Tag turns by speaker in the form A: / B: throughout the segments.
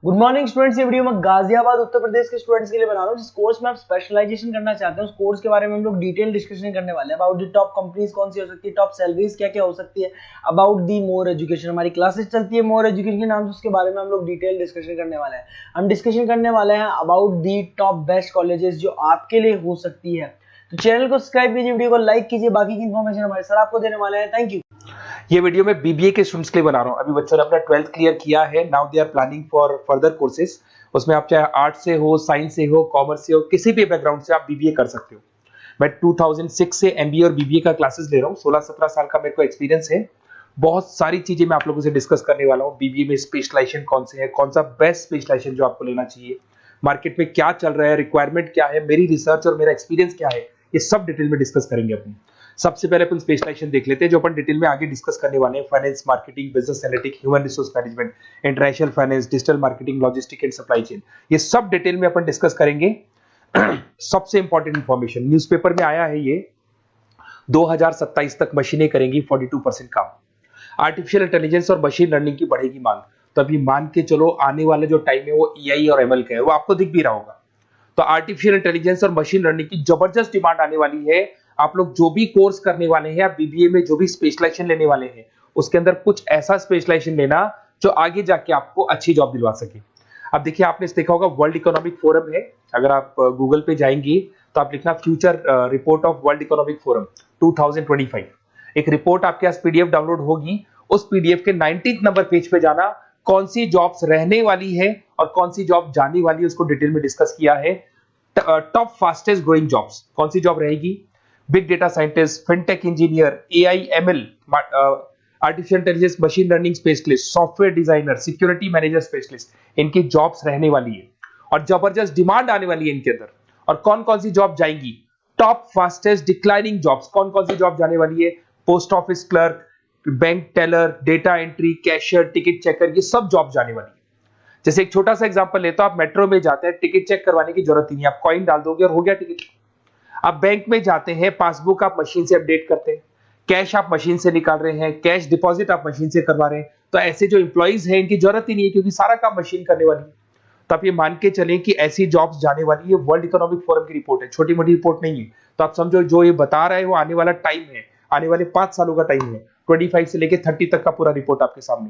A: Good morning students. ये video मैं गाजियाबाद उत्तर प्रदेश के स्टूडेंट्स के लिए बना रहा हूँ। जिस कोर्स में आप स्पेशलाइजेशन करना चाहते हैं उस कोर्स के बारे में हम लोग डिटेल डिस्कशन करने वाले हैं। अबाउट दी टॉप कंपनीज कौन सी हो सकती है, टॉप सैलरीज क्या क्या हो सकती है, अबाउट दी मोर एजुकेशन। हमारी क्लासेस चलती है मोर एजुकेशन के नाम से, उसके बारे में हम लोग डिटेल डिस्कशन करने वाले हैं। हम डिस्कशन करने वाले हैं about the top best colleges जो आपके लिए हो सकती है। तो चैनल को सब्सक्राइब कीजिए, वीडियो को लाइक कीजिए। बाकी की इन्फॉर्मेशन हमारे सर आपको देने वाले हैं। Thank you.
B: ये वीडियो मैं बीबीए के स्टूडेंट्स के लिए बना रहा हूँ। अभी बच्चों ने अपना 12th क्लियर किया है, now they are planning for further courses. उसमें आप चाहे आर्ट से हो, साइंस से हो, कॉमर्स से हो, किसी भी बैकग्राउंड से आप बीबीए कर सकते हो। मैं 2006 से एमबीए और बीबीए का क्लासेस ले रहा हूँ। 16-17 साल का मेरे को एक्सपीरियंस है। बहुत सारी चीजें मैं आप लोगों से डिस्कस करने वाला हूँ। बीबीए में स्पेशलाइजेशन कौन से है, कौन सा बेस्ट स्पेशलाइजेशन जो आपको लेना चाहिए, मार्केट में क्या चल रहा है, रिक्वायरमेंट क्या है, मेरी रिसर्च और मेरा एक्सपीरियंस क्या है, ये सब डिटेल में डिस्कस करेंगे अपनी। सबसे पहले अपन स्पेशलाइजेशन देख लेते हैं जो अपन डिटेल में आगे डिस्कस करने वाले हैं। Finance, marketing, business analytics, human resource management, international finance, digital marketing, logistic and supply chain, ये सब डिटेल में अपन डिस्कस करेंगे। सबसे इंपॉर्टेंट इंफॉर्मेशन न्यूज़पेपर में आया है, ये 2027 तक मशीनें करेंगी 42% काम। आर्टिफिशियल इंटेलिजेंस और मशीन लर्निंग की बढ़ेगी मांग। तो अभी मान के चलो आने वाला जो टाइम है वो एआई और एमएल का है, वो आपको दिख भी रहा होगा। तो आर्टिफिशियल इंटेलिजेंस और मशीन लर्निंग की जबरदस्त डिमांड आने वाली है। आप लोग जो भी कोर्स करने वाले हैं, आप बीबीए में जो भी स्पेशलाइजेशन लेने वाले हैं, उसके अंदर कुछ ऐसा स्पेशलाइजेशन लेना जो आगे जाके आपको अच्छी जॉब दिलवा सके। अब देखिए, आपने देखा होगा वर्ल्ड इकोनॉमिक फोरम है। अगर आप गूगल पे जाएंगे तो आप लिखना future report of world economic forum 2025। एक रिपोर्ट आपके पास पीडीएफ डाउनलोड होगी। उस पीडीएफ के 19th नंबर पेज पे जाना, कौन सी जॉब्स रहने वाली है और कौन सी जॉब जाने वाली है उसको डिटेल में डिस्कस किया है। टॉप फास्टेस्ट ग्रोइंग जॉब्स कौन सी जॉब रहेगी, big data scientist, fintech engineer, AI ML, artificial intelligence, machine learning specialist, software designer, security manager specialist, इनकी जॉब्स रहने वाली है और जबरदस्त डिमांड आने वाली है इनके अंदर। और कौन कौन सी जॉब जाएंगी, टॉप फास्टेस्ट डिक्लाइनिंग जॉब्स कौन कौन सी जॉब जाने वाली है, post office clerk, bank teller, data entry, cashier, ticket checker, ये सब जॉब जाने वाली है। जैसे एक छोटा सा एग्जांपल लेते हो, आप मेट्रो में जाते हैं, टिकट चेक करवाने की जरूरत ही नहीं, आप कॉइन डाल दोगे और हो गया टिकट। आप बैंक में जाते हैं, पासबुक आप मशीन से अपडेट करते हैं, कैश आप मशीन से निकाल रहे हैं, कैश डिपॉजिट आप मशीन से करवा रहे हैं। तो ऐसे जो एम्प्लॉइज हैं इनकी जरूरत ही नहीं है, क्योंकि सारा काम मशीन करने वाली है। तो आप ये मान के चलें कि ऐसी जॉब्स जाने वाली है। वर्ल्ड इकोनॉमिक फोरम की रिपोर्ट है, छोटी मोटी रिपोर्ट नहीं है। तो आप समझो जो ये बता रहा है वो आने वाला टाइम है, आने वाले 5 सालों का टाइम है। 25 से लेके 30 तक का पूरा रिपोर्ट आपके सामने।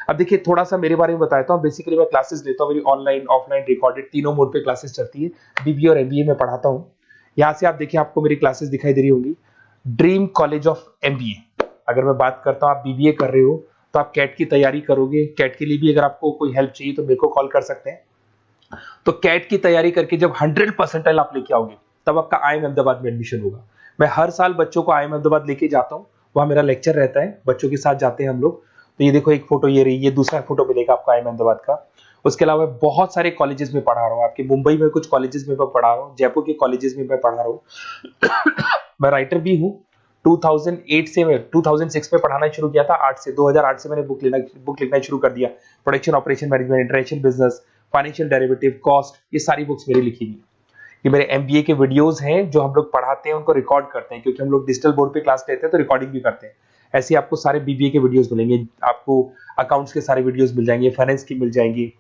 B: अब देखिए, थोड़ा सा मेरे बारे में बताता हूँ। बेसिकली मैं क्लासेस लेता हूँ, मेरी ऑनलाइन, ऑफलाइन, रिकॉर्डेड, तीनों मोड पे क्लासेस चलती है। बीबीए और एमबीए में पढ़ाता हूँ। यहाँ से आप देखिए, आपको मेरी क्लासेस दिखाई दे रही होंगी। Dream college of MBA. अगर मैं बात करता हूँ, आप बीबीए कर रहे हो तो आप कैट की तैयारी करोगे। कैट के लिए भी अगर आपको कोई हेल्प चाहिए तो मेरे को कॉल कर सकते हैं। तो कैट की तैयारी करके जब 100% आप लेके आओगे तब आपका आईएम अहमदाबाद में एडमिशन होगा। मैं हर साल बच्चों को आईएम अहमदाबाद लेके जाता हूँ, वहां मेरा लेक्चर रहता है, बच्चों के साथ जाते हैं हम लोग। तो ये देखो, एक फोटो ये रही, ये दूसरा फोटो मिलेगा आपको आईएम अहमदाबाद का। उसके अलावा बहुत सारे कॉलेजेस में पढ़ा रहा हूँ। आपके मुंबई में कुछ कॉलेजेस में मैं पढ़ा रहा हूँ, जयपुर के कॉलेजेस में मैं पढ़ा रहा हूँ। मैं राइटर भी हूँ। 2008 से मैं 2006 में पढ़ाना शुरू किया था। 2008 से मैंने बुक लिखना शुरू कर दिया। Production operation management, international business, financial derivative, cost, ये सारी बुक्स मेरी लिखी हुई। ये मेरे एमबीए के वीडियोस हैं जो हम लोग पढ़ाते हैं, उनको रिकॉर्ड करते हैं, क्योंकि हम लोग डिजिटल बोर्ड पे क्लास लेते हैं तो रिकॉर्डिंग भी करते हैं। ऐसे आपको सारे बीबीए के वीडियोस मिलेंगे। आपको अकाउंट्स के सारे वीडियोस मिल जाएंगे, फाइनेंस की मिल जाएंगी,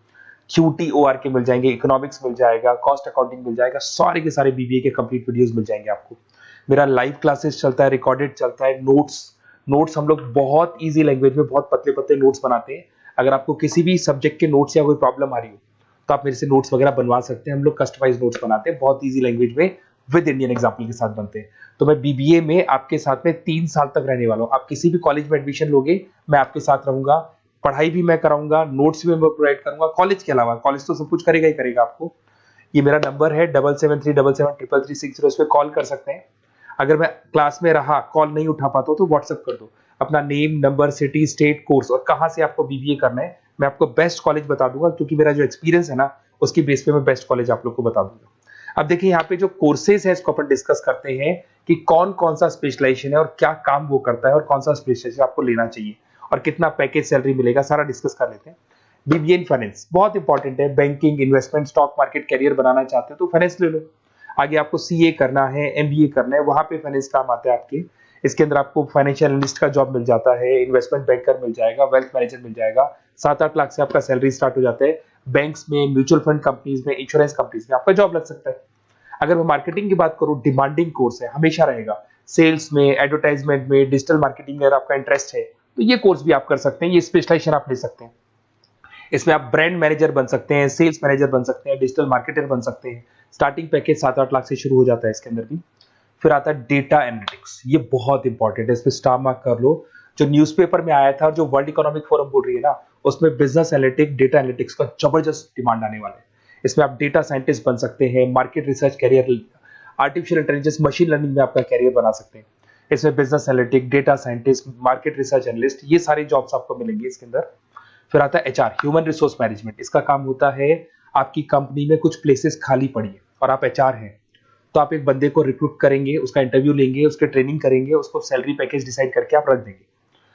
B: क्यूटीओआर के मिल जाएंगे, इकोनॉमिक्स मिल जाएगा, कॉस्ट अकाउंटिंग मिल जाएगा, सारे के सारे बीबीए के कंप्लीट वीडियोस मिल जाएंगे आपको। मेरा लाइव क्लासेस चलता है, रिकॉर्डेड चलता है, नोट्स हम लोग बहुत ईजी लैंग्वेज में बहुत पतले पतले नोट्स बनाते हैं। अगर आपको किसी भी सब्जेक्ट के नोट्स या कोई प्रॉब्लम आ रही हो तो आप मेरे से नोट्स वगैरह बनवा सकते हैं। हम लोग कस्टमाइज नोट्स बनाते हैं, बहुत ईजी लैंग्वेज में, विद इंडियन एग्जाम्पल के साथ बनते हैं। तो मैं बीबीए में आपके साथ में 3 साल तक रहने वाला हूँ। आप किसी भी कॉलेज में एडमिशन लोगे, मैं आपके साथ रहूंगा, पढ़ाई भी मैं कराऊंगा, नोट्स भी मैं प्रोवाइड करूंगा। कॉलेज के अलावा, कॉलेज तो सब कुछ करेगा ही करेगा आपको। ये मेरा नंबर है 7737733360, इस पे कॉल कर सकते हैं। अगर मैं क्लास में रहा, कॉल नहीं उठा पाता तो व्हाट्सएप कर दो अपना name, number, city, state, course और कहां से आपको बीबीए करना है। मैं आपको बेस्ट कॉलेज बता दूंगा, क्योंकि मेरा जो एक्सपीरियंस है ना, उसकी बेस पे मैं बेस्ट कॉलेज आप लोग को बता दूंगा। अब देखिए, यहाँ पे जो कोर्सेज है इसको अपन डिस्कस करते हैं कि कौन कौन सा स्पेशलाइजेशन है और क्या काम वो करता है और कौन सा स्पेशलाइजेशन आपको लेना चाहिए और कितना पैकेज सैलरी मिलेगा, सारा डिस्कस कर लेते हैं। बीबीए इन फाइनेंस बहुत इंपॉर्टेंट है। Banking, investment, stock market career बनाना चाहते हो तो फाइनेंस ले लो। आगे आपको सीए करना है, एमबीए करना है, वहां पे फाइनेंस काम आता है आपके। इसके अंदर आपको फाइनेंशियल एनालिस्ट का जॉब मिल जाता है, इन्वेस्टमेंट बैंकर मिल जाएगा, वेल्थ मैनेजर मिल जाएगा। 7-8 लाख से आपका सैलरी स्टार्ट हो जाता है। बैंक्स में, म्यूचुअल फंड कंपनीज में, इंश्योरेंस कंपनीज में आपका जॉब लग सकता है। अगर मैं मार्केटिंग की बात करूं, डिमांडिंग कोर्स है, हमेशा रहेगा। सेल्स में, एडवर्टाइजमेंट में, डिजिटल मार्केटिंग में अगर आपका इंटरेस्ट है तो ये कोर्स भी आप कर सकते हैं, ये स्पेशलाइजेशन आप ले सकते हैं। इसमें आप ब्रांड मैनेजर बन सकते हैं, सेल्स मैनेजर बन सकते हैं, डिजिटल मार्केटर बन सकते हैं। स्टार्टिंग पैकेज 7-8 लाख से शुरू हो जाता है इसके अंदर भी। फिर आता है डेटा एनालिटिक्स, ये बहुत इंपॉर्टेंट है, इस पे स्टार मार्क कर लो। जो न्यूज़पेपर में आया था और जो वर्ल्ड इकोनॉमिक फोरम बोल रही है ना, उसमें बिजनेस एनालिटिक्स, डेटा एनालिटिक्स का जबरदस्त डिमांड आने वाला है। इसमें आप डेटा साइंटिस्ट बन सकते हैं, market research career, artificial intelligence, machine learning में आपका कैरियर बना सकते हैं। इसमें business analytic, data scientist, market research analyst, ये सारे जॉब्स आपको मिलेंगे इसके अंदर। फिर आता है एचआर, ह्यूमन रिसोर्स मैनेजमेंट। इसका काम होता है, आपकी कंपनी में कुछ प्लेसेस खाली पड़ी है और आप एचआर हैं, तो आप एक बंदे को रिक्रूट करेंगे, उसका इंटरव्यू लेंगे, उसके ट्रेनिंग करेंगे, उसको सैलरी पैकेज डिसाइड करके आप रख देंगे।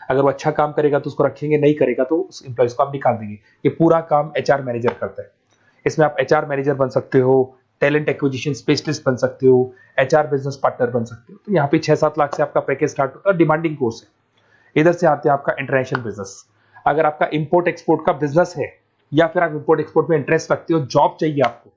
B: अगर वो अच्छा काम करेगा तो उसको रखेंगे, नहीं करेगा तो उस एम्प्लॉइज को आप निकाल देंगे। ये पूरा काम एचआर मैनेजर करता है। इसमें आप एचआर मैनेजर बन सकते हो, टैलेंट एक्विजिशन स्पेशलिस्ट बन सकते हो, एचआर बिजनेस पार्टनर बन सकते हो। तो यहाँ पे 6-7 लाख से आपका पैकेज स्टार्ट होता है, डिमांडिंग कोर्स है। इधर से आते हैं आपका इंटरनेशनल बिजनेस। अगर आपका इंपोर्ट एक्सपोर्ट का बिजनेस है या फिर आप इंपोर्ट एक्सपोर्ट में इंटरेस्ट रखते हो, जॉब चाहिए आपको,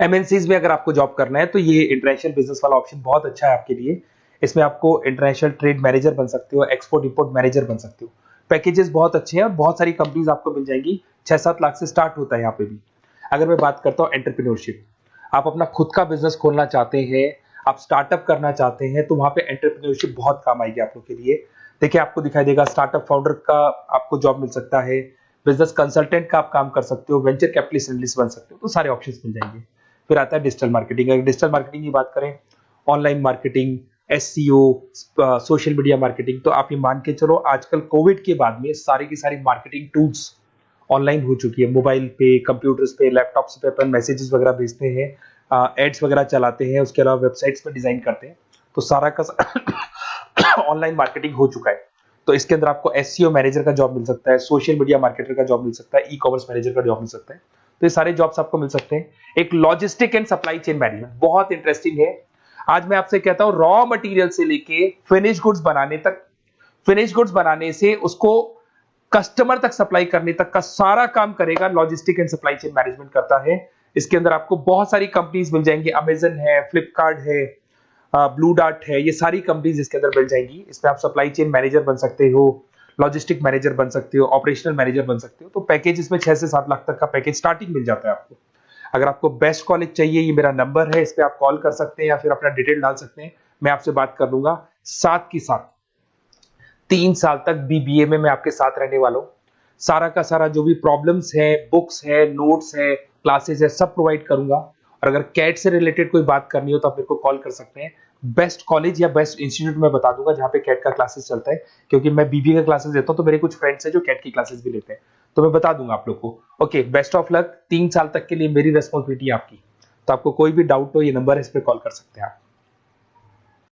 B: एमएनसीज में अगर आपको जॉब करना है, तो ये इंटरनेशनल बिजनेस वाला ऑप्शन बहुत अच्छा है आपके लिए। इसमें आपको इंटरनेशनल ट्रेड मैनेजर बन सकते हो, एक्सपोर्ट इंपोर्ट मैनेजर बन सकते हो। पैकेजेस बहुत अच्छे हैं और बहुत सारी कंपनीज आपको मिल जाएंगी। 6-7 लाख से स्टार्ट होता है यहाँ पे भी। अगर मैं बात करता हूँ एंटरप्रेन्योरशिप, आप अपना खुद का बिजनेस खोलना चाहते हैं, आप स्टार्टअप करना चाहते हैं, तो वहां पे एंटरप्रेन्योरशिप बहुत काम आएगी आप लोग के लिए। देखिए, आपको दिखाई देगा, स्टार्टअप फाउंडर का आपको जॉब मिल सकता है, बिजनेस कंसल्टेंट का आप काम कर सकते हो, वेंचर कैपिटलिस्ट एनालिस्ट बन सकते हो, तो सारे ऑप्शंस मिल जाएंगे। फिर आता है डिजिटल मार्केटिंग। अगर डिजिटल मार्केटिंग की बात करें, online marketing, SEO, social media marketing, तो आप ये मान के चलो, आजकल कोविड के बाद में सारी की सारी मार्केटिंग टूल्स ऑनलाइन हो चुकी है। मोबाइल पे, कंप्यूटर्स पे, लैपटॉप्स पे अपन मैसेजेस वगैरह भेजते हैं, एड्स वगैरह चलाते हैं, उसके अलावा वेबसाइट्स में डिजाइन करते हैं, तो सारा का ऑनलाइन मार्केटिंग हो चुका है। तो इसके अंदर आपको एसईओ मैनेजर का जॉब मिल सकता है, सोशल मीडिया मार्केटर का जॉब मिल सकता है, ई कॉमर्स मैनेजर का जॉब मिल सकता है। तो ये सारे जॉब्स आपको मिल सकते हैं। एक logistic and supply chain management बहुत इंटरेस्टिंग है। आज मैं आपसे कहता हूं, रॉ मटेरियल से लेके फिनिश गुड्स बनाने तक, फिनिश गुड्स बनाने से उसको कस्टमर तक सप्लाई करने तक का सारा काम करेगा logistic and supply chain management करता है। इसके अंदर आपको बहुत सारी कंपनीज मिल जाएंगी, अमेजन है, फ्लिपकार्ट है, ब्लू डार्ट है, ये सारी कंपनीज इसके अंदर मिल जाएंगी। इसमें आप सप्लाई चेन मैनेजर बन सकते हो, लॉजिस्टिक मैनेजर बन सकते हो, ऑपरेशनल मैनेजर बन सकते हो। तो पैकेज इसमें 6 से 7 लाख तक का पैकेज स्टार्टिंग मिल जाता है आपको। अगर आपको बेस्ट कॉलेज चाहिए, ये मेरा नंबर है, इस पे आप कॉल कर सकते हैं या फिर अपना डिटेल डाल सकते हैं, मैं आपसे बात कर लूंगा। साथ की साथ 3 साल तक बीबीए में मैं आपके साथ रहने वाला हूं। सारा का सारा जो भी प्रॉब्लम्स है, बुक्स है, नोट्स है, क्लासेस है, सब प्रोवाइड करूंगा। और अगर कैट से रिलेटेड कोई बात करनी हो तो आप मेरे को कॉल कर सकते हैं। बेस्ट कॉलेज या बेस्ट इंस्टीट्यूट में बता दूंगा जहां पे कैट का क्लासेस चलता है, क्योंकि मैं बीबीए का क्लासेस देता हूं, तो मेरे कुछ फ्रेंड्स हैं जो कैट की क्लासेस भी लेते हैं, तो मैं बता दूंगा आप लोग को। Okay, best of luck. 3 साल तक के लिए मेरी रेस्पॉन्सिबिलिटी आपकी, तो आपको कोई भी डाउट हो, ये नंबर है, इस पे कॉल कर सकते हैं आप।